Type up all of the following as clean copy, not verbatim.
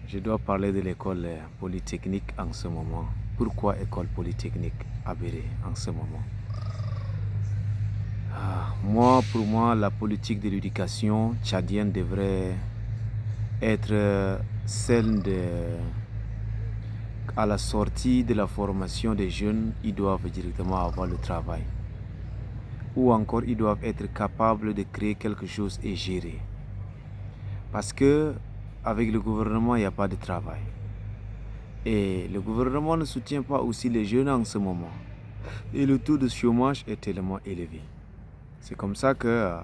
Je dois parler de l'école polytechnique en ce moment. Pourquoi école polytechnique à Béré en ce moment? Pour moi, la politique de l'éducation tchadienne devrait être celle de, à la sortie de la formation des jeunes, ils doivent directement avoir le travail. Ou encore, ils doivent être capables de créer quelque chose et gérer. Parce que avec le gouvernement, il n'y a pas de travail. Et le gouvernement ne soutient pas aussi les jeunes en ce moment. Et le taux de chômage est tellement élevé. C'est comme ça que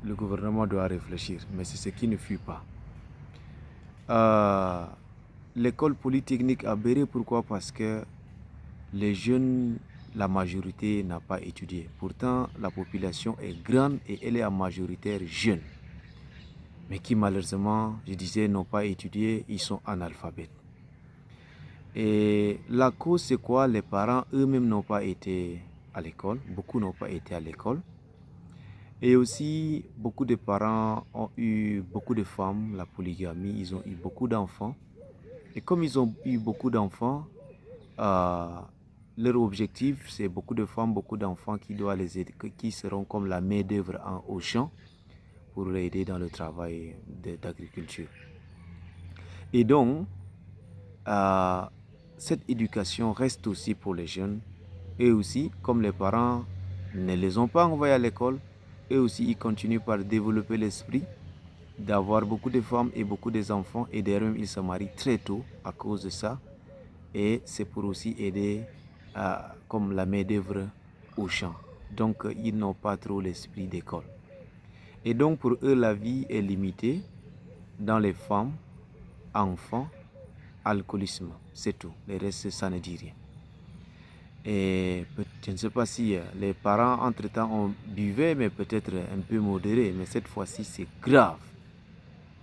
le gouvernement doit réfléchir. Mais c'est ce qui ne fuit pas. L'école polytechnique a Béré, pourquoi? Parce que les jeunes, la majorité n'a pas étudié. Pourtant, la population est grande et elle est en majoritaire jeune. Mais qui malheureusement, je disais, n'ont pas étudié, ils sont analphabètes. Et la cause, c'est quoi? Les parents eux-mêmes n'ont pas été à l'école. Beaucoup n'ont pas été à l'école. Et aussi, beaucoup de parents ont eu beaucoup de femmes, la polygamie, ils ont eu beaucoup d'enfants. Et comme ils ont eu beaucoup d'enfants, leur objectif, c'est beaucoup de femmes, beaucoup d'enfants qui doivent les aider, qui seront comme la main-d'œuvre au champ pour les aider dans le travail d'agriculture. Et donc, cette éducation reste aussi pour les jeunes. Et aussi, comme les parents ne les ont pas envoyés à l'école, eux aussi, ils continuent par développer l'esprit d'avoir beaucoup de femmes et beaucoup d'enfants. Et d'ailleurs, même, ils se marient très tôt à cause de ça. Et c'est pour aussi aider comme la main-d'œuvre au champ. Donc, ils n'ont pas trop l'esprit d'école. Et donc, pour eux, la vie est limitée dans les femmes, enfants, alcoolisme. C'est tout. Le reste, ça ne dit rien. Et je ne sais pas si les parents, entre-temps, ont buvé, mais peut-être un peu modéré. Mais cette fois-ci, c'est grave.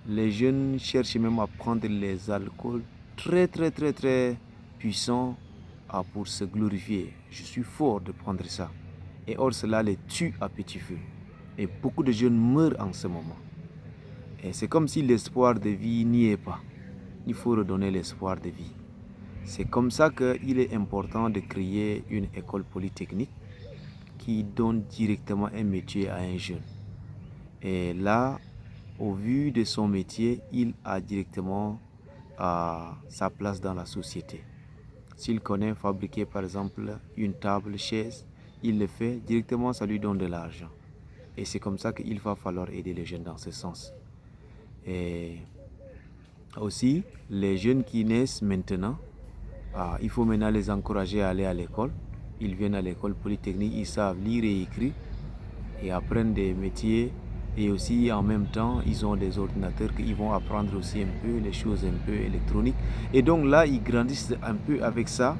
Les jeunes cherchent même à prendre les alcools très, très, très, très puissants pour se glorifier. Je suis fort de prendre ça. Et or, cela les tue à petit feu. Et beaucoup de jeunes meurent en ce moment. Et c'est comme si l'espoir de vie n'y est pas. Il faut redonner l'espoir de vie. C'est comme ça qu'il est important de créer une école polytechnique qui donne directement un métier à un jeune. Et là, au vu de son métier, il a directement sa place dans la société. S'il connaît fabriquer par exemple une table, chaise, il le fait directement, ça lui donne de l'argent. Et c'est comme ça qu'il va falloir aider les jeunes dans ce sens. Et aussi, les jeunes qui naissent maintenant, il faut maintenant les encourager à aller à l'école. Ils viennent à l'école polytechnique, ils savent lire et écrire et apprennent des métiers. Et aussi en même temps, ils ont des ordinateurs qu'ils vont apprendre aussi un peu, les choses un peu électroniques. Et donc là, ils grandissent un peu avec ça.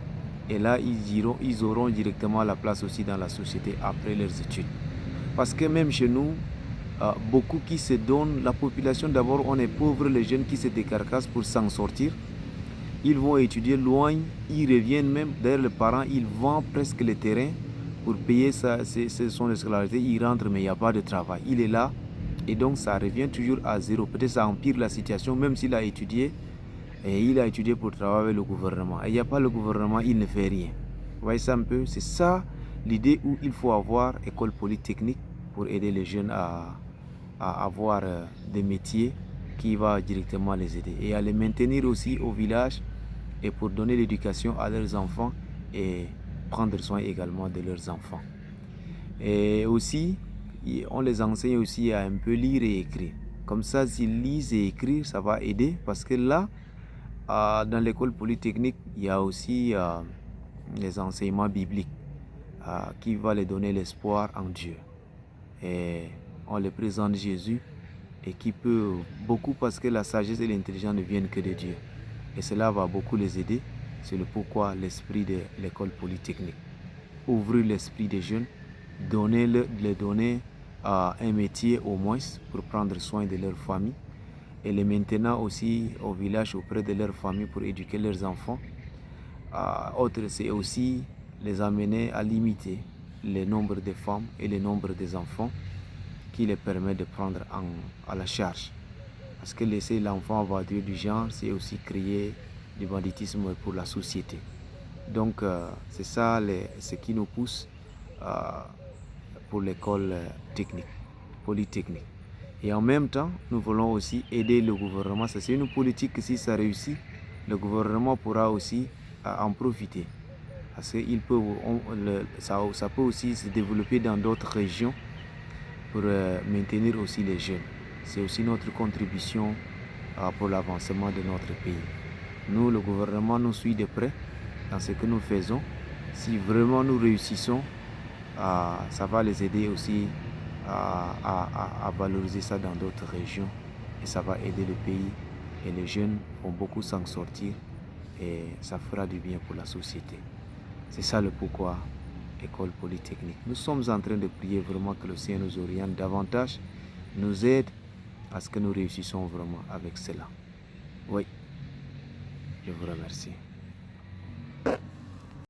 Et là, ils auront directement la place aussi dans la société après leurs études. Parce que même chez nous, beaucoup qui se donnent, la population d'abord, on est pauvres, les jeunes qui se décarcassent pour s'en sortir. Ils vont étudier loin, ils reviennent même. D'ailleurs, les parents, ils vendent presque les terrains pour payer son scolarité. Ils rentrent, mais il n'y a pas de travail. Il est là, et donc ça revient toujours à zéro. Peut-être ça empire la situation, même s'il a étudié, et il a étudié pour travailler avec le gouvernement. Et il n'y a pas le gouvernement, il ne fait rien. Vous voyez ça un peu? C'est ça l'idée où il faut avoir école polytechnique pour aider les jeunes à avoir des métiers qui vont directement les aider. Et à les maintenir aussi au village et pour donner l'éducation à leurs enfants et prendre soin également de leurs enfants. Et aussi, on les enseigne aussi à un peu lire et écrire. Comme ça, s'ils lisent et écrivent, ça va aider parce que là, dans l'école polytechnique, il y a aussi les enseignements bibliques qui vont les donner l'espoir en Dieu. Et on les présente Jésus et qui peut beaucoup parce que la sagesse et l'intelligence ne viennent que de Dieu. Et cela va beaucoup les aider. C'est le pourquoi l'esprit de l'école polytechnique. Ouvrir l'esprit des jeunes, les donner un métier au moins pour prendre soin de leur famille et les maintenant aussi au village auprès de leur famille pour éduquer leurs enfants. Autre, c'est aussi les amener à limiter le nombre de femmes et le nombre des enfants qui les permet de prendre à la charge. Parce que laisser l'enfant avoir du genre, c'est aussi créer du banditisme pour la société. Donc, c'est ça ce qui nous pousse pour l'école technique, polytechnique. Et en même temps, nous voulons aussi aider le gouvernement. C'est une politique que si ça réussit, le gouvernement pourra aussi en profiter. Parce que ça peut aussi se développer dans d'autres régions pour maintenir aussi les jeunes. C'est aussi notre contribution pour l'avancement de notre pays. Nous, le gouvernement nous suit de près dans ce que nous faisons. Si vraiment nous réussissons, ça va les aider aussi à valoriser ça dans d'autres régions. Et ça va aider le pays. Et les jeunes vont beaucoup s'en sortir. Et ça fera du bien pour la société. C'est ça le pourquoi École Polytechnique. Nous sommes en train de prier vraiment que le Seigneur nous oriente davantage, nous aide à ce que nous réussissons vraiment avec cela. Oui, je vous remercie.